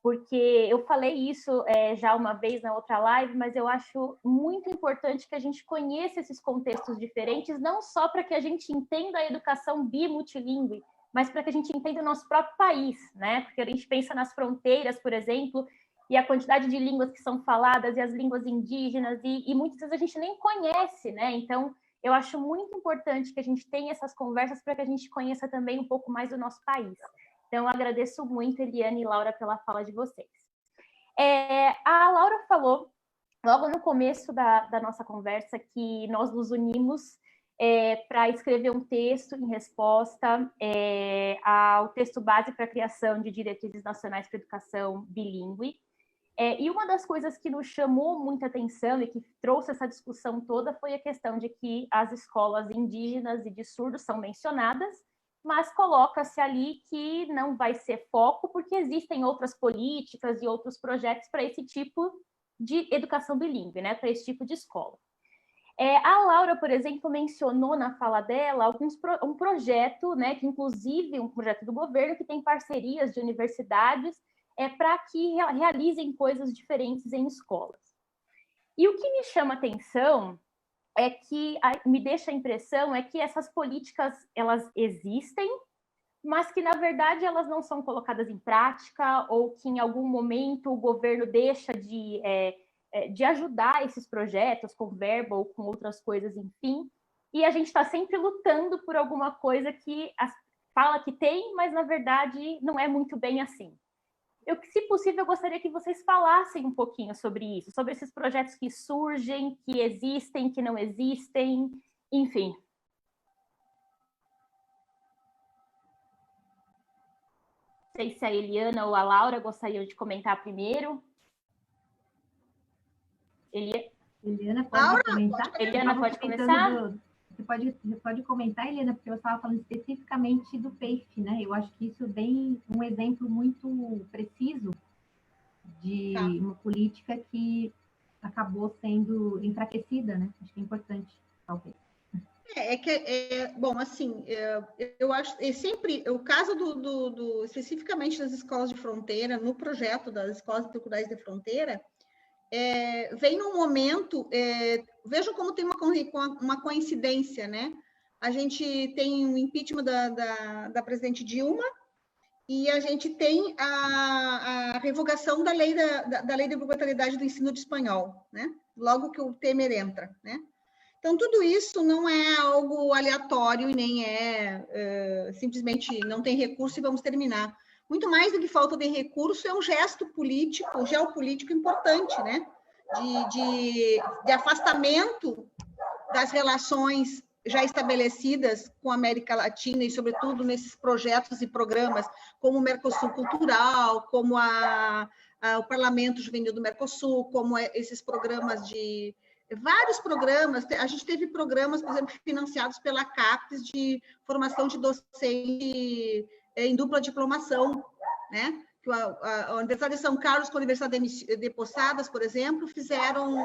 porque eu falei isso já uma vez na outra live, mas eu acho muito importante que a gente conheça esses contextos diferentes, não só para que a gente entenda a educação bimultilingüe, mas para que a gente entenda o nosso próprio país, né? Porque a gente pensa nas fronteiras, por exemplo, e a quantidade de línguas que são faladas, e as línguas indígenas, e muitas vezes a gente nem conhece, né? Então, eu acho muito importante que a gente tenha essas conversas para que a gente conheça também um pouco mais do nosso país. Então, eu agradeço muito, Eliane e Laura, pela fala de vocês. A Laura falou, logo no começo da nossa conversa, que nós nos unimos para escrever um texto em resposta ao texto base para a criação de diretrizes nacionais para educação bilíngue. E uma das coisas que nos chamou muita atenção e que trouxe essa discussão toda foi a questão de que as escolas indígenas e de surdos são mencionadas, mas coloca-se ali que não vai ser foco, porque existem outras políticas e outros projetos para esse tipo de educação bilíngue, né, para esse tipo de escola. A Laura, por exemplo, mencionou na fala dela um projeto, né, que inclusive um projeto do governo que tem parcerias de universidades para que realizem coisas diferentes em escolas. E o que me chama atenção é que me deixa a impressão é que essas políticas, elas existem, mas que, na verdade, elas não são colocadas em prática, ou que, em algum momento, o governo deixa de ajudar esses projetos com verba ou com outras coisas, enfim, e a gente está sempre lutando por alguma coisa que fala que tem, mas, na verdade, não é muito bem assim. se possível, eu gostaria que vocês falassem um pouquinho sobre isso, sobre esses projetos que surgem, que existem, que não existem, enfim. Não sei se a Eliana ou a Laura gostariam de comentar primeiro. Eliana, pode Laura, comentar? Eliana, pode começar? Você pode comentar, Eliana, porque eu estava falando especificamente do PAFE, né? Eu acho que isso é bem um exemplo muito preciso de uma política que acabou sendo enfraquecida, né? Acho que é importante, talvez. Bom, assim, eu acho, sempre, o caso especificamente das escolas de fronteira, no projeto das escolas interculturais de fronteira, vem num momento, vejam como tem uma coincidência, né? A gente tem o impeachment da presidente Dilma e a gente tem a revogação da lei de obrigatoriedade do ensino de espanhol, né? Logo que o Temer entra, né? Então, tudo isso não é algo aleatório e nem simplesmente não tem recurso e vamos terminar. Muito mais do que falta de recurso, é um gesto político, geopolítico importante, né? De afastamento das relações já estabelecidas com a América Latina e, sobretudo, nesses projetos e programas como o Mercosul Cultural, como o Parlamento Juvenil do Mercosul, como esses programas vários programas, a gente teve programas, por exemplo, financiados pela CAPES de formação de docente em dupla diplomação, né? A Universidade de São Carlos com a Universidade de Posadas, por exemplo, fizeram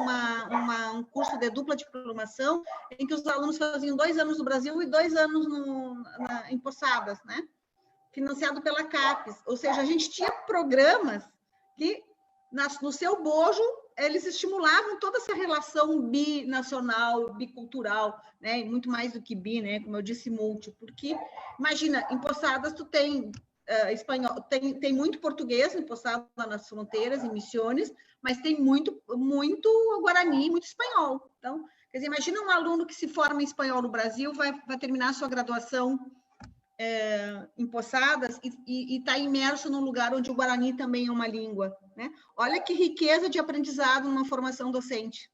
um curso de dupla diplomação em que os alunos faziam 2 anos no Brasil e 2 anos em Posadas, né? Financiado pela CAPES. Ou seja, a gente tinha programas que, no seu bojo, eles estimulavam toda essa relação binacional, bicultural, né? E muito mais do que bi, né? Como eu disse, multi. Porque, imagina, em Posadas tu tem espanhol, tem muito português em Posadas, lá nas fronteiras, em Missões, mas tem muito guarani, muito espanhol. Então, quer dizer, imagina um aluno que se forma em espanhol no Brasil, vai terminar a sua graduação em Posadas e está imerso num lugar onde o guarani também é uma língua, né? Olha que riqueza de aprendizado numa formação docente,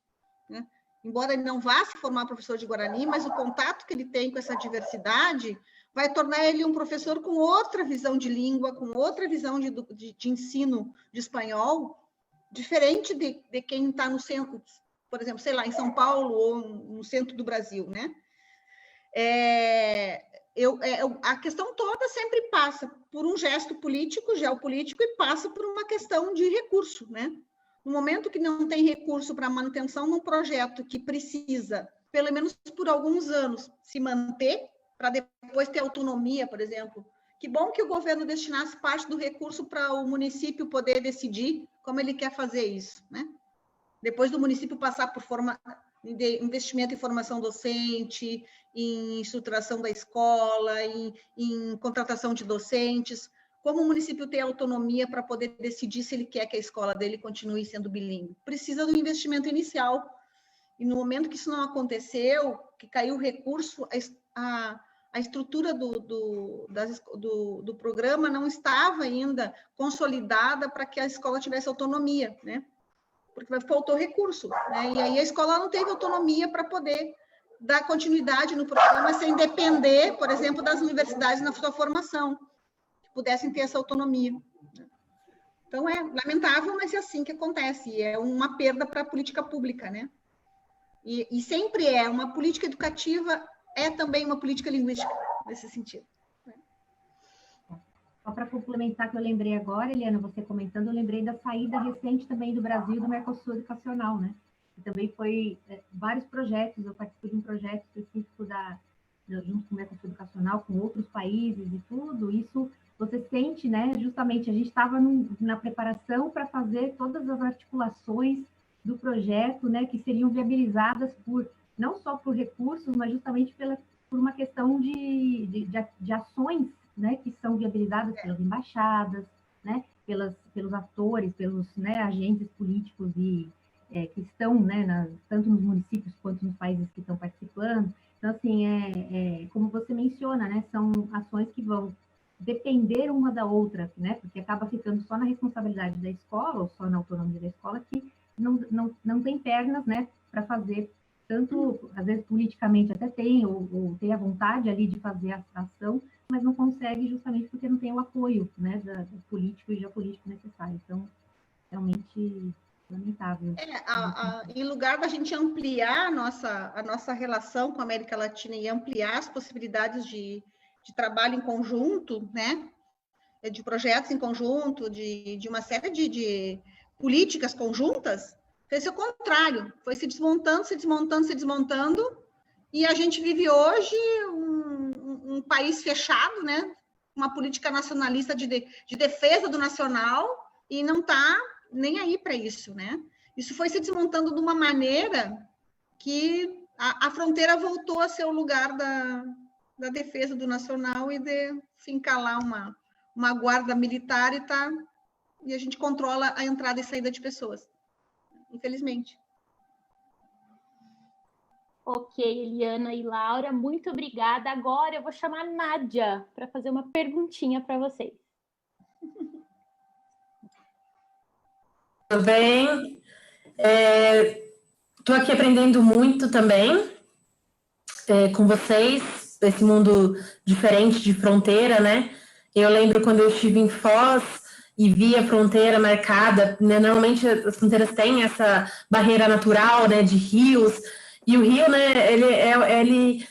né? Embora ele não vá se formar professor de guarani, mas o contato que ele tem com essa diversidade vai tornar ele um professor com outra visão de língua, com outra visão de ensino de espanhol, diferente de quem está no centro, por exemplo, sei lá, em São Paulo ou no centro do Brasil, né? A questão toda sempre passa por um gesto político, geopolítico, e passa por uma questão de recurso, né? No momento que não tem recurso para manutenção num projeto que precisa, pelo menos por alguns anos, se manter, para depois ter autonomia, por exemplo. Que bom que o governo destinasse parte do recurso para o município poder decidir como ele quer fazer isso, né? Depois do município passar por investimento em formação docente, em estruturação da escola, em contratação de docentes, como o município tem autonomia para poder decidir se ele quer que a escola dele continue sendo bilíngue? Precisa do investimento inicial. E no momento que isso não aconteceu, que caiu o recurso, a estrutura do programa não estava ainda consolidada para que a escola tivesse autonomia, né? Porque faltou recurso, né? E aí a escola não teve autonomia para poder dar continuidade no programa sem depender, por exemplo, das universidades na sua formação, que pudessem ter essa autonomia. Então, é lamentável, mas é assim que acontece. E é uma perda para a política pública, né? E sempre uma política educativa é também uma política linguística, nesse sentido. Só para complementar que eu lembrei agora, Eliana, você comentando, eu lembrei da saída recente também do Brasil do Mercosul Educacional, né? E também foi vários projetos, eu participei de um projeto específico junto com o Mercosul Educacional, com outros países e tudo, isso você sente, né? Justamente, a gente estava na preparação para fazer todas as articulações do projeto, né? Que seriam viabilizadas não só por recursos, mas justamente por uma questão de ações, né, que são viabilizadas pelas embaixadas, né, pelos atores, pelos, né, agentes políticos que estão, né, tanto nos municípios quanto nos países que estão participando. Então, assim, como você menciona, né, são ações que vão depender uma da outra, né? Porque acaba ficando só na responsabilidade da escola, ou só na autonomia da escola, que não tem pernas, né, para fazer tanto, às vezes politicamente até tem, ou tem a vontade ali de fazer a ação, mas não consegue justamente porque não tem o apoio, né, do político e geopolítico necessário. Então, realmente lamentável. Em lugar da gente ampliar a nossa relação com a América Latina e ampliar as possibilidades de trabalho em conjunto, né, de projetos em conjunto, de uma série de políticas conjuntas, fez o contrário, foi se desmontando, e a gente vive hoje um país fechado, né, uma política nacionalista de defesa do nacional, e não está nem aí para isso, né? Isso foi se desmontando de uma maneira que a fronteira voltou a ser o lugar da defesa do nacional e de fincar lá uma guarda militar e a gente controla a entrada e saída de pessoas, infelizmente. Ok, Eliana e Laura, muito obrigada. Agora eu vou chamar a Nádia para fazer uma perguntinha para vocês. Tudo bem? Estou aqui aprendendo muito também com vocês, esse mundo diferente de fronteira, né? Eu lembro quando eu estive em Foz e vi a fronteira marcada, né? Normalmente as fronteiras têm essa barreira natural, né, de rios, e o rio, né, ele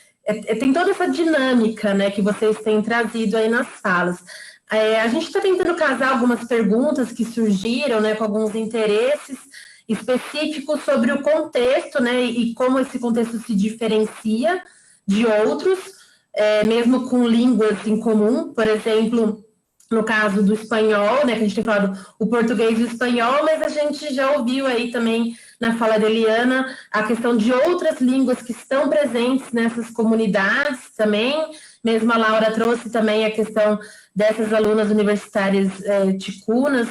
tem toda essa dinâmica, né, que vocês têm trazido aí nas falas. A gente está tentando casar algumas perguntas que surgiram, né, com alguns interesses específicos sobre o contexto, né, e como esse contexto se diferencia de outros, mesmo com línguas em comum, por exemplo, no caso do espanhol, né, que a gente tem falado o português e o espanhol, mas a gente já ouviu aí também na fala da Eliana a questão de outras línguas que estão presentes nessas comunidades também, mesmo a Laura trouxe também a questão dessas alunas universitárias ticunas.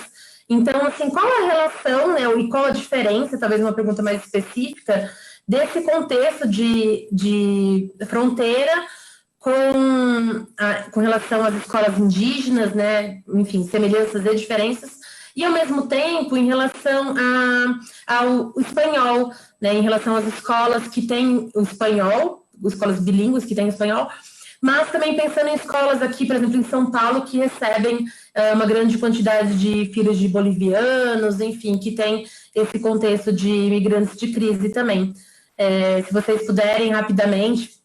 Então, assim, qual a relação, né, e qual a diferença, talvez uma pergunta mais específica, desse contexto de fronteira com relação às escolas indígenas, né, enfim, semelhanças e diferenças, e ao mesmo tempo em relação ao espanhol, né, em relação às escolas que têm o espanhol, escolas bilíngues que têm espanhol, mas também pensando em escolas aqui, por exemplo, em São Paulo, que recebem uma grande quantidade de filhos de bolivianos, enfim, que tem esse contexto de imigrantes de crise também. Se vocês puderem rapidamente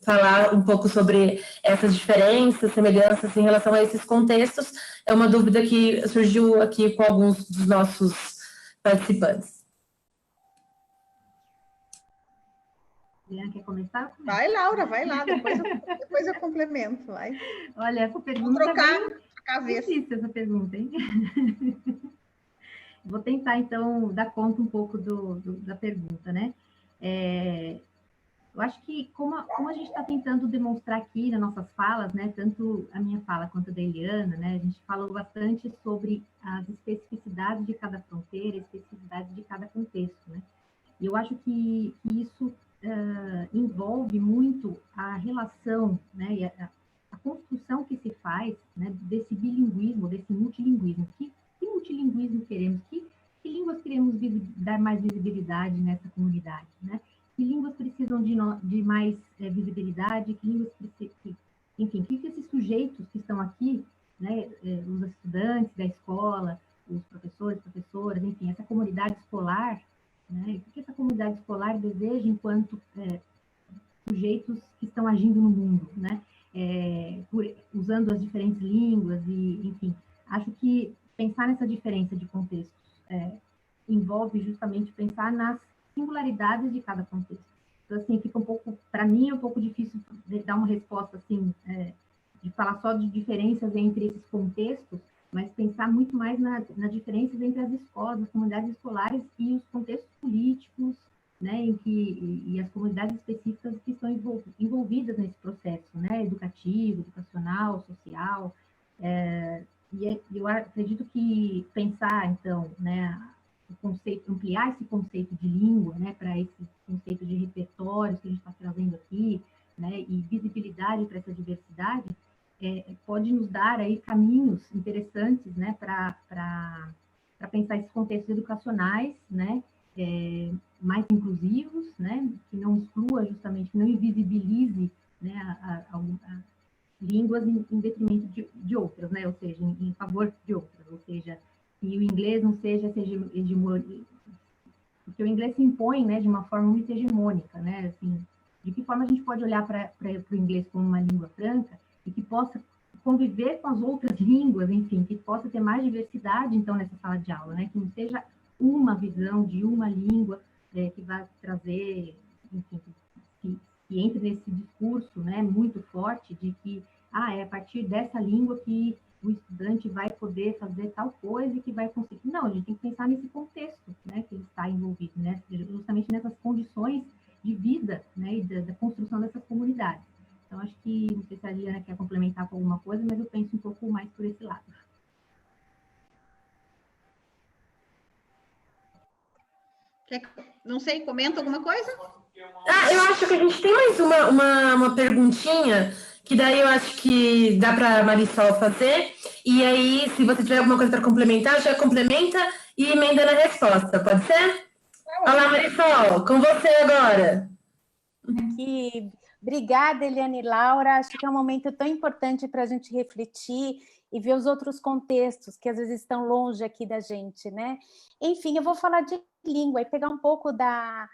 falar um pouco sobre essas diferenças, semelhanças em relação a esses contextos, é uma dúvida que surgiu aqui com alguns dos nossos participantes. Eliana, quer começar? Vai, Laura, vai lá, depois eu complemento, vai. Olha, essa pergunta trocar a vez. Difícil essa pergunta, hein? Vou tentar, então, dar conta um pouco da pergunta, né? Eu acho que, como a gente está tentando demonstrar aqui nas nossas falas, né, tanto a minha fala quanto a da Eliana, né, a gente falou bastante sobre as especificidades de cada fronteira, especificidades de cada contexto, né? E eu acho que isso envolve muito a relação, né, e a construção que se faz, né, desse bilinguismo, desse multilinguismo. Que multilinguismo queremos? Que línguas queremos dar mais visibilidade nessa comunidade, né? Que línguas precisam de mais visibilidade? Que línguas enfim, que esses sujeitos que estão aqui, né, os estudantes da escola, os professores, professoras, enfim, essa comunidade escolar, né, o que essa comunidade escolar deseja enquanto sujeitos que estão agindo no mundo, né, usando as diferentes línguas e, enfim, acho que pensar nessa diferença de contextos envolve justamente pensar nas singularidades de cada contexto. Então, assim, fica um pouco, para mim, é um pouco difícil dar uma resposta, assim, de falar só de diferenças entre esses contextos, mas pensar muito mais nas diferenças entre as escolas, as comunidades escolares e os contextos políticos, né, e as comunidades específicas que estão envolvidas nesse processo, né, educacional, social. E eu acredito que pensar, então, né, o conceito, ampliar esse conceito de língua, né, para esse conceito de repertórios que a gente está trazendo aqui, né, e visibilidade para essa diversidade, pode nos dar aí caminhos interessantes, né, para pensar esses contextos educacionais, né, mais inclusivos, né, que não exclua justamente, que não invisibilize, né, a línguas em detrimento de outras, né, ou seja, em favor de outras, ou seja, que o inglês não seja essa hegemonia, porque o inglês se impõe, né, de uma forma muito hegemônica, né, assim, de que forma a gente pode olhar para o inglês como uma língua franca e que possa conviver com as outras línguas, enfim, que possa ter mais diversidade, então, nessa sala de aula, né, que não seja uma visão de uma língua que vai trazer, enfim, que entre nesse discurso, né, muito forte de que, é a partir dessa língua que o estudante vai poder fazer tal coisa e que vai conseguir. Não, a gente tem que pensar nesse contexto, né, que ele está envolvido, né, justamente nessas condições de vida, né, e da construção dessas comunidades. Então, acho que, não sei se a Liana quer complementar com alguma coisa, mas eu penso um pouco mais por esse lado. Não sei, comenta alguma coisa? Eu acho que a gente tem mais uma perguntinha, que daí eu acho que dá para a Marisol fazer, e aí, se você tiver alguma coisa para complementar, já complementa e emenda na resposta, pode ser? Olá, Marisol, com você agora. Obrigada, Eliane e Laura, acho que é um momento tão importante para a gente refletir e ver os outros contextos que às vezes estão longe aqui da gente, né? Enfim, eu vou falar de língua e pegar um pouco da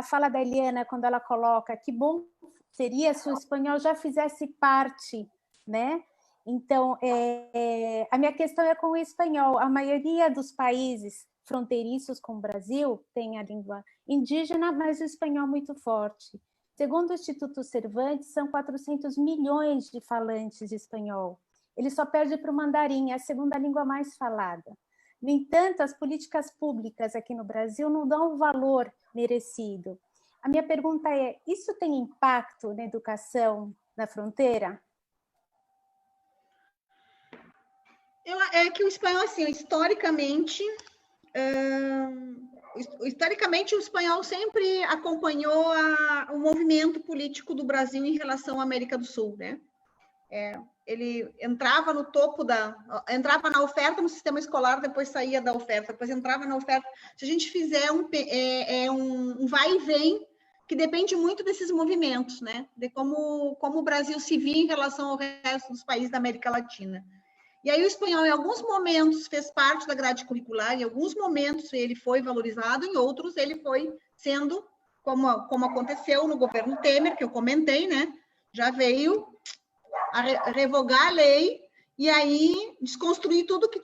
fala da Eliana, quando ela coloca que bom seria se o espanhol já fizesse parte, né? Então, a minha questão é com o espanhol. A maioria dos países fronteiriços com o Brasil tem a língua indígena, mas o espanhol muito forte. Segundo o Instituto Cervantes, são 400 milhões de falantes de espanhol. Ele só perde para o mandarim, é a segunda língua mais falada. No entanto, as políticas públicas aqui no Brasil não dão o valor merecido. A minha pergunta é, isso tem impacto na educação na fronteira? É que o espanhol, assim, historicamente, o espanhol sempre acompanhou o movimento político do Brasil em relação à América do Sul, né? Ele entrava no topo entrava na oferta no sistema escolar, depois saía da oferta, depois entrava na oferta. Se a gente fizer um vai e vem, que depende muito desses movimentos, né? De como o Brasil se via em relação ao resto dos países da América Latina. E aí o espanhol, em alguns momentos, fez parte da grade curricular, em alguns momentos ele foi valorizado, em outros ele foi sendo, como aconteceu no governo Temer, que eu comentei, né? Já veio a revogar a lei e aí desconstruir tudo que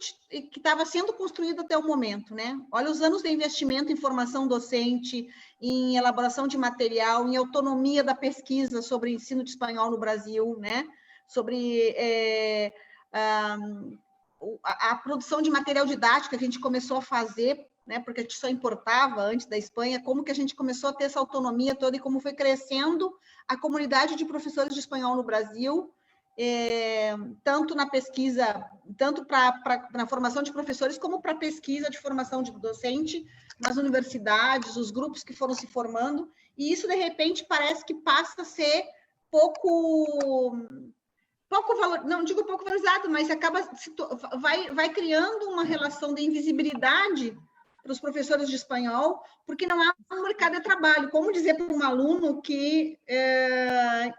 estava sendo construído até o momento, né? Olha os anos de investimento em formação docente, em elaboração de material, em autonomia da pesquisa sobre ensino de espanhol no Brasil, né? Sobre a produção de material didático que a gente começou a fazer, né? Porque a gente só importava antes da Espanha, como que a gente começou a ter essa autonomia toda e como foi crescendo a comunidade de professores de espanhol no Brasil, tanto na pesquisa, tanto na formação de professores, como para a pesquisa de formação de docente nas universidades, os grupos que foram se formando, e isso, de repente, parece que passa a ser pouco não digo pouco valorizado, mas vai criando uma relação de invisibilidade para os professores de espanhol, porque não há um mercado de trabalho. Como dizer para um aluno que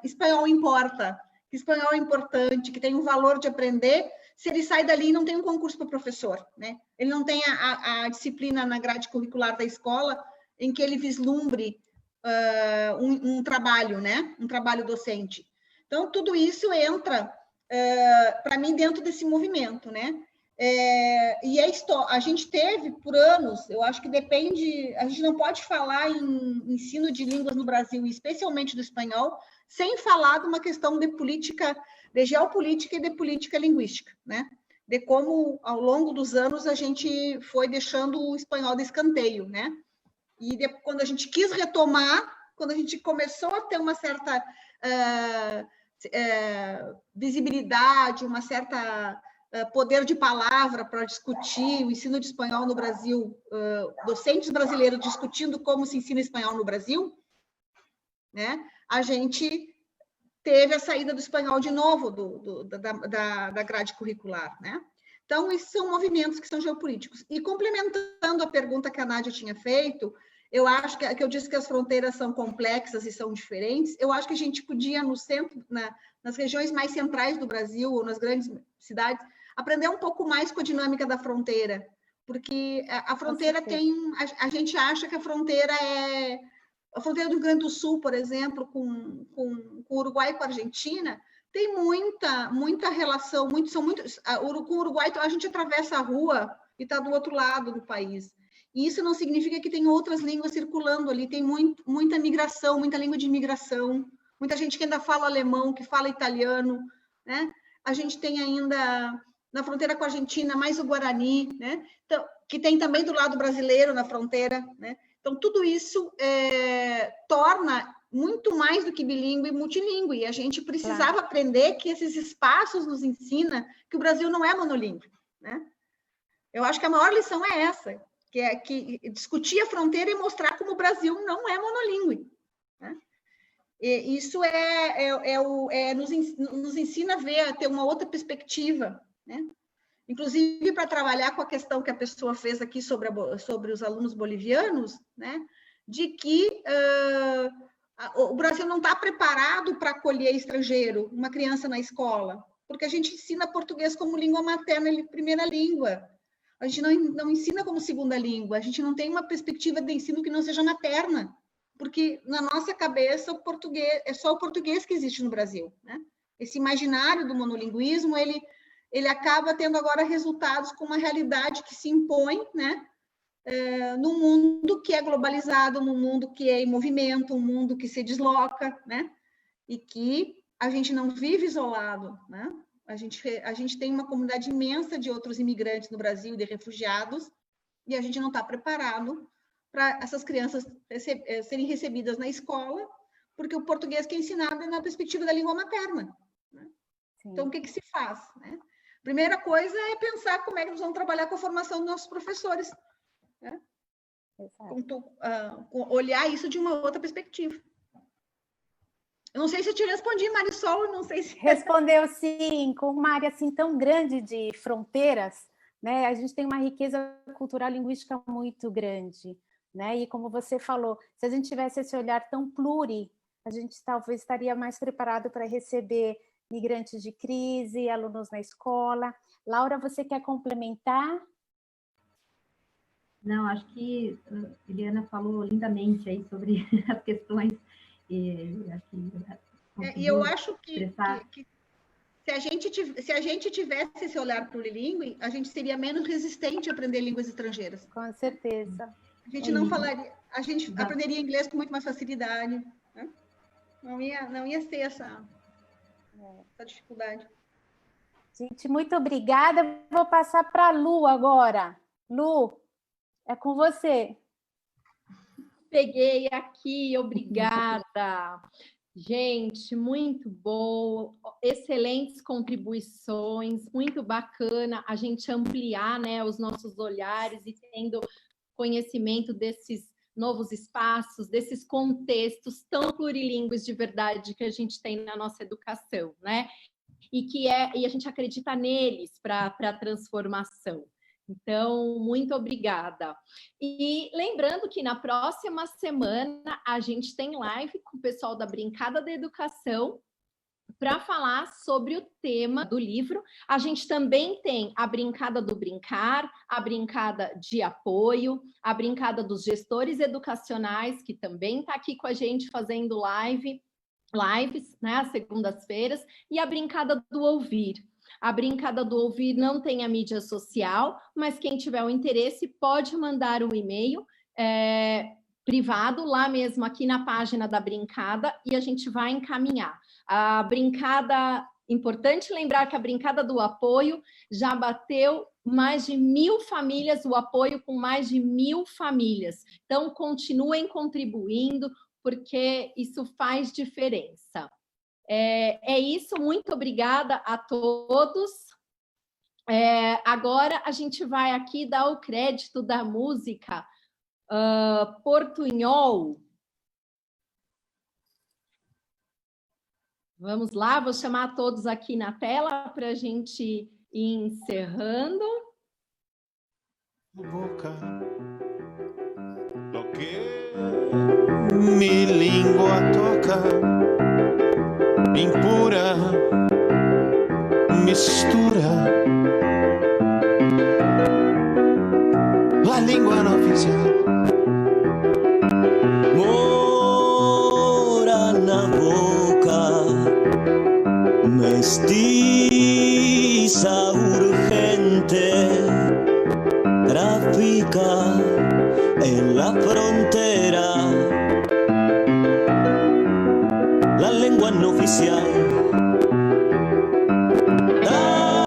espanhol importa, que espanhol é importante, que tem um valor de aprender, se ele sai dali e não tem um concurso para professor, né? Ele não tem a disciplina na grade curricular da escola em que ele vislumbre um trabalho, né? Um trabalho docente. Então, tudo isso entra, para mim, dentro desse movimento, né? E a gente teve, por anos, eu acho que depende, a gente não pode falar em ensino de línguas no Brasil, especialmente do espanhol, sem falar de uma questão de política, de geopolítica e de política linguística, né? De como, ao longo dos anos, a gente foi deixando o espanhol de escanteio, né? E quando a gente quis retomar, quando a gente começou a ter uma certa visibilidade, uma certa poder de palavra para discutir o ensino de espanhol no Brasil, docentes brasileiros discutindo como se ensina espanhol no Brasil, né? A gente teve a saída do espanhol de novo da grade curricular, né? Então, esses são movimentos que são geopolíticos. E complementando a pergunta que a Nádia tinha feito, eu acho que eu disse que as fronteiras são complexas e são diferentes, eu acho que a gente podia, no centro, nas regiões mais centrais do Brasil, ou nas grandes cidades, aprender um pouco mais com a dinâmica da fronteira, porque a fronteira tem... A gente acha que a fronteira é... A fronteira do Rio Grande do Sul, por exemplo, com o Uruguai e com a Argentina, tem muita relação, com o Uruguai a gente atravessa a rua e está do outro lado do país. E isso não significa que tem outras línguas circulando ali, tem muita migração, muita língua de imigração, muita gente que ainda fala alemão, que fala italiano, né? A gente tem ainda, na fronteira com a Argentina, mais o Guarani, né? Então, que tem também do lado brasileiro na fronteira, né? Então, tudo isso torna muito mais do que bilíngue e multilíngue. E a gente precisava aprender que esses espaços nos ensinam que o Brasil não é monolíngue, né? Eu acho que a maior lição é essa, que é que discutir a fronteira e mostrar como o Brasil não é monolíngue, né? E isso nos ensina a ter uma outra perspectiva, né? Inclusive para trabalhar com a questão que a pessoa fez aqui sobre os alunos bolivianos, né? De que o Brasil não está preparado para acolher estrangeiro, uma criança na escola, porque a gente ensina português como língua materna e primeira língua. A gente não ensina como segunda língua, a gente não tem uma perspectiva de ensino que não seja materna, porque na nossa cabeça o português é só o português que existe no Brasil, né? Esse imaginário do monolinguismo, ele acaba tendo agora resultados com uma realidade que se impõe, né? Num mundo que é globalizado, num mundo que é em movimento, um mundo que se desloca, né? E que a gente não vive isolado, né? A gente tem uma comunidade imensa de outros imigrantes no Brasil, de refugiados, e a gente não está preparado para essas crianças serem recebidas na escola, porque o português que é ensinado é na perspectiva da língua materna, né? Então, o que se faz, né? Primeira coisa é pensar como é que nós vamos trabalhar com a formação dos nossos professores, né? Olhar isso de uma outra perspectiva. Eu não sei se eu te respondi, Marisol, não sei se... Respondeu sim, com uma área assim tão grande de fronteiras, né? A gente tem uma riqueza cultural e linguística muito grande, né? E como você falou, se a gente tivesse esse olhar tão pluri, a gente talvez estaria mais preparado para receber migrantes de crise, alunos na escola. Laura, você quer complementar? Não, acho que a Eliana falou lindamente aí sobre as questões. E eu acho que se a gente tivesse esse olhar plurilíngue, a gente seria menos resistente a aprender línguas estrangeiras. Com certeza. A gente não falaria, a gente aprenderia inglês com muito mais facilidade, né? Não ia ter essa dificuldade. Gente, muito obrigada. Vou passar para a Lu agora. Lu, é com você. Peguei aqui, obrigada. Gente, muito bom, excelentes contribuições, muito bacana a gente ampliar, né, os nossos olhares e tendo conhecimento desses novos espaços, desses contextos tão plurilingües de verdade que a gente tem na nossa educação, né? E a gente acredita neles para a transformação. Então, muito obrigada. E lembrando que na próxima semana a gente tem live com o pessoal da Brincada da Educação para falar sobre o tema do livro. A gente também tem a Brincada do Brincar, a Brincada de Apoio, a Brincada dos Gestores Educacionais, que também está aqui com a gente fazendo lives, né, às segundas-feiras, e a Brincada do Ouvir. A Brincada do Ouvir não tem a mídia social, mas quem tiver o interesse pode mandar um e-mail privado, lá mesmo, aqui na página da Brincada, e a gente vai encaminhar. A Brincada, importante lembrar que a Brincada do Apoio já bateu mais de 1.000 famílias, o apoio com mais de 1.000 famílias. Então, continuem contribuindo, porque isso faz diferença. É isso, muito obrigada a todos. Agora a gente vai aqui dar o crédito da música Portunhol. Vamos lá, vou chamar todos aqui na tela para a gente ir encerrando. Boca, lo que mi lingua toca, impura mistura, la lingua no oficial. Mora na boca, mestiza urgente, trafica en la frontera. La lengua no oficial